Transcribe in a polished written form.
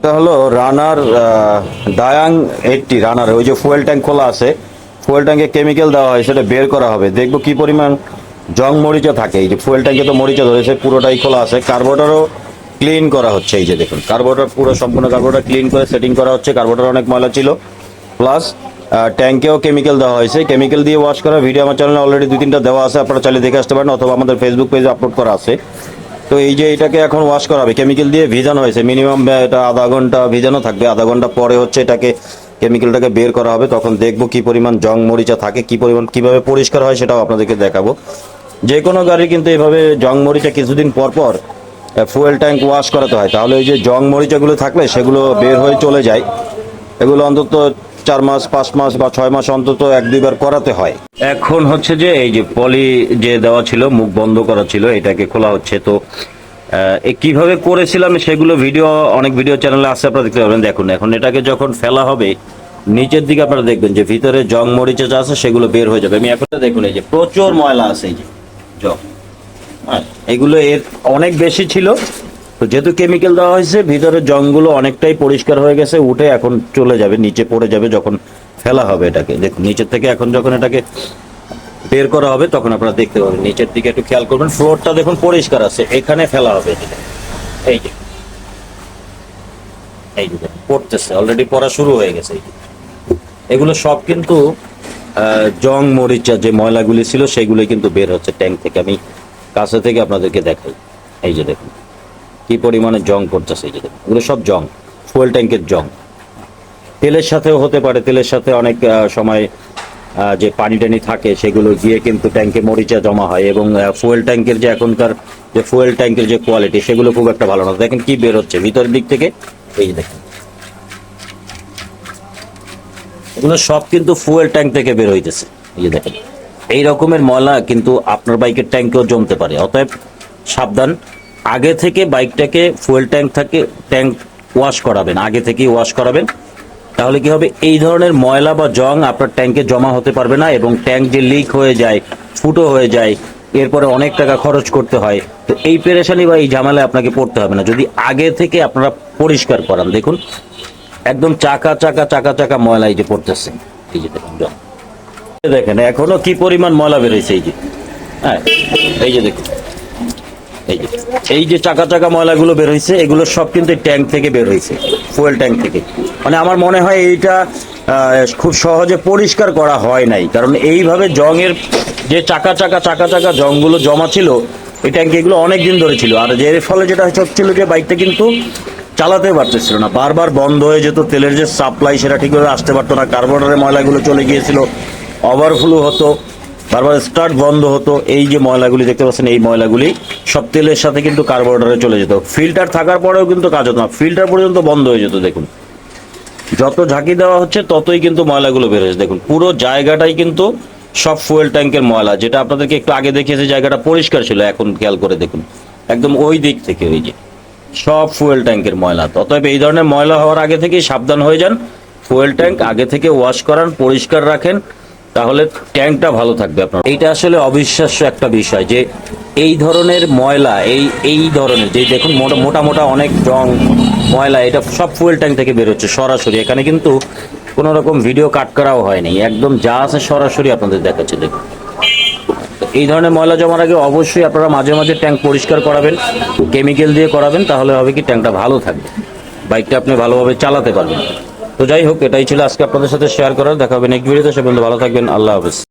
এটা হলো রানার ডায়াং 80 রানার, ওই যে ফুয়েল ট্যাঙ্ক খোলা আছে, ফুয়েল ট্যাঙ্কে কেমিক্যাল দেওয়া হয়, সেটা বের করা হবে। দেখবো কি পরিমাণ জং মরিচা থাকে। এই যে ফুয়েল ট্যাঙ্কে তো মরিচা ধরেছে, পুরোটাই খোলা আছে। কার্বোরেটরও ক্লিন করা হচ্ছে। এই যে দেখুন, কার্বোরেটর পুরো সম্পূর্ণ কার্বোরেটর ক্লিন করে সেটিং করা হচ্ছে। কার্বোরেটর অনেক ময়লা ছিল, প্লাস ট্যাঙ্কেও কেমিক্যাল দেওয়া হয়েছে। কেমিক্যাল দিয়ে ওয়াশ করা ভিডিও আমার চ্যানেলে অলরেডি 2-3টা দেওয়া আছে, আপনারা চাইলে দেখে আসতে পারেন, অথবা আমাদের ফেসবুক পেজে আপলোড করা আছে। তো এই যে এটাকে এখন ওয়াশ করা হবে, কেমিক্যাল দিয়ে ভিজানো হয়েছে। মিনিমাম এটা আধা ঘন্টা ভিজানো থাকবে। আধা ঘন্টা পরে হচ্ছে এটাকে কেমিক্যালটাকে বের করা হবে। তখন দেখবো কি পরিমাণ জং মরিচা থাকে, কি পরিমাণ কিভাবে পরিষ্কার হয় সেটাও আপনাদেরকে দেখাবো। যে কোনো গাড়ি কিন্তু এভাবে জং মরিচা কিছুদিন পর পর ফুয়েল ট্যাঙ্ক ওয়াশ করাতে হয়, তাহলে ওই যে জং মরিচাগুলো থাকলে সেগুলো বের হয়ে চলে যায়। এগুলো অন্তত 4 মাস 5 মাস বা 6 মাস অন্তত 1-2 বার করাতে হয়। এখন হচ্ছে যে এই যে পলি যে দেওয়া ছিল, মুখ বন্ধ করা ছিল, এটাকে খোলা হচ্ছে। তো কিভাবে করেছিলাম সেগুলো ভিডিও, অনেক ভিডিও চ্যানেলে আছে, আপনারা দেখতে পাবেন। দেখুন এখন এটাকে যখন ফেলা হবে নিচের দিকে, আপনারা দেখবেন যে ভিতরে জং মরিচা যা আছে সেগুলো বের হয়ে যাবে। আমি এখন দেখুন এই যে প্রচুর ময়লা আছে, এই যে জং, হ্যাঁ, এগুলো এর অনেক বেশি ছিল। তো যেহেতু কেমিক্যাল দেওয়া হয়েছে, ভিতরে জংগুলো অনেকটাই পরিষ্কার হয়ে গেছে, উঠে এখন চলে যাবে, নিচে পড়ে যাবে যখন ফেলা হবে এটাকে। দেখুন নিচের থেকে এখন যখন এটাকে বের করা হবে তখন আপনারা দেখতে পাবেন। নিচের দিকে একটু খেয়াল করবেন, ফ্লোরটা দেখুন পরিষ্কার আছে, এখানে ফেলা হবে। এই যে এই যে পড়তেছে, অলরেডি পড়া শুরু হয়ে গেছে। এই যে এগুলো সব কিন্তু জং মরিচা যে ময়লাগুলি ছিল সেগুলো কিন্তু বের হচ্ছে ট্যাঙ্ক থেকে। আমি কাছে থেকে আপনাদেরকে দেখাই। এই যে দেখুন কি পরিমাণে জং পড়তেছে। এই যে দেখুন এগুলো সব জং, ফুয়েল ট্যাঙ্কের জং। তেলের সাথেও হতে পারে, তেলের সাথে অনেক সময় যে পানি টানি থাকে সেগুলো গিয়ে কিন্তু ট্যাঙ্কে মরিচা জমা হয়। এবং ফুয়েল ট্যাঙ্কের যে এখনকার যে ফুয়েল ট্যাঙ্কের যে কোয়ালিটি সেগুলো খুব একটা ভালো না। দেখেন কি বের হচ্ছে ভিতরের দিক থেকে। এই যে দেখেন এগুলো সব কিন্তু ফুয়েল ট্যাঙ্ক থেকে বের হইতেছে। এই যে দেখেন এই রকমের ময়লা কিন্তু আপনার বাইকের ট্যাঙ্কেও জমতে পারে। অতএব সাবধান, আগে থেকে বাইকটাকে ফুয়েল ট্যাঙ্ক থাকে ট্যাঙ্ক ওয়াশ করাবেন, আগে থেকেই ওয়াশ করাবেন। তাহলে কি হবে, এই ধরনের ময়লা বা জং আপনার ট্যাঙ্কে জমা হতে পারবে না। এবং ট্যাঙ্ক যে লিক হয়ে যায়, ফুটো হয়ে যায়, এরপরে অনেক টাকা খরচ করতে হয়। তো এই পেরেশানি বা এই ঝামেলায় আপনাকে পড়তে হবে না যদি আগে থেকে আপনারা পরিষ্কার করান। দেখুন একদম চাকা চাকা চাকা চাকা ময়লা এই যে পড়তেছে। এই যে দেখুন জং, দেখেন এখনো কি পরিমাণ ময়লা বেরোইছে। এই যে হ্যাঁ, এই যে দেখুন এই যে চাকা চাকা ময়লাগুলো বের হয়েছে, এগুলো সব কিন্তু ট্যাঙ্ক থেকে বের হয়েছে, ফুয়েল ট্যাঙ্ক থেকে। মানে আমার মনে হয় এইটা খুব সহজে পরিষ্কার করা হয় নাই, কারণ এইভাবে জংয়ের যে চাকা চাকা চাকা চাকা জংগুলো জমা ছিল এই ট্যাঙ্কে, এগুলো অনেক দিন ধরে ছিল। আর এর ফলে যেটা হচ্ছিল যে বাইকটা কিন্তু চালাতে পারতেছিল না, বারবার বন্ধ হয়ে যেত। তেলের যে সাপ্লাই সেটা ঠিকভাবে আসতে পারতো না, কার্বোরেটরের ময়লাগুলো চলে গিয়েছিল, ওভারফ্লো হতো, বারবার স্টার্ট বন্ধ হতো। এই যে ময়লাগুলি দেখতে পাচ্ছেন, এই ময়লাগুলি সব তেলের সাথে কিন্তু কার্বোরেটরে চলে যেত। ফিল্টার থাকার পরেও কিন্তু কাজ হতো না, ফিল্টার পর্যন্ত বন্ধ হয়ে যেত। দেখুন যত ঝাঁকি দেওয়া হচ্ছে ততই কিন্তু ময়লাগুলো বের হয়েছে। দেখুন পুরো জায়গাটাই কিন্তু সব ফুয়েল ট্যাঙ্কের ময়লা। যেটা আপনাদেরকে একটু আগে দেখিয়েছে জায়গাটা পরিষ্কার ছিল, এখন খেয়াল করে দেখুন একদম ওই দিক থেকে ওই যে সব ফুয়েল ট্যাঙ্কের ময়লা। অতএব এই ধরনের ময়লা হওয়ার আগে থেকেই সাবধান হয়ে যান। ফুয়েল ট্যাঙ্ক আগে থেকে ওয়াশ করান, পরিষ্কার রাখেন, তাহলে ট্যাঙ্কটা ভালো থাকবে আপনার। এইটা আসলে অবিশ্বাস্য একটা বিষয় যে এই ধরনের ময়লা, এই ধরনের যে দেখুন মোটা মোটা অনেক জং ময়লা, এটা সব ফুয়েল ট্যাঙ্ক থেকে বেরোচ্ছে সরাসরি। এখানে কিন্তু কোনো রকম ভিডিও কাট করাও হয়নি, একদম যা আছে সরাসরি আপনাদের দেখাচ্ছে। দেখুন এই ধরনের ময়লা জমার আগে অবশ্যই আপনারা মাঝে মাঝে ট্যাঙ্ক পরিষ্কার করাবেন, কেমিক্যাল দিয়ে করাবেন, তাহলে হবে কি ট্যাঙ্কটা ভালো থাকবে, বাইকটা আপনি ভালোভাবে চালাতে পারবেন। তো যাই হোক, এটাই ছিল আজকে আপনাদের সাথে শেয়ার করার। দেখা হবে নেক্সট ভিডিওতে। সে পর্যন্ত ভালো থাকবেন, আল্লাহ হাফেজ।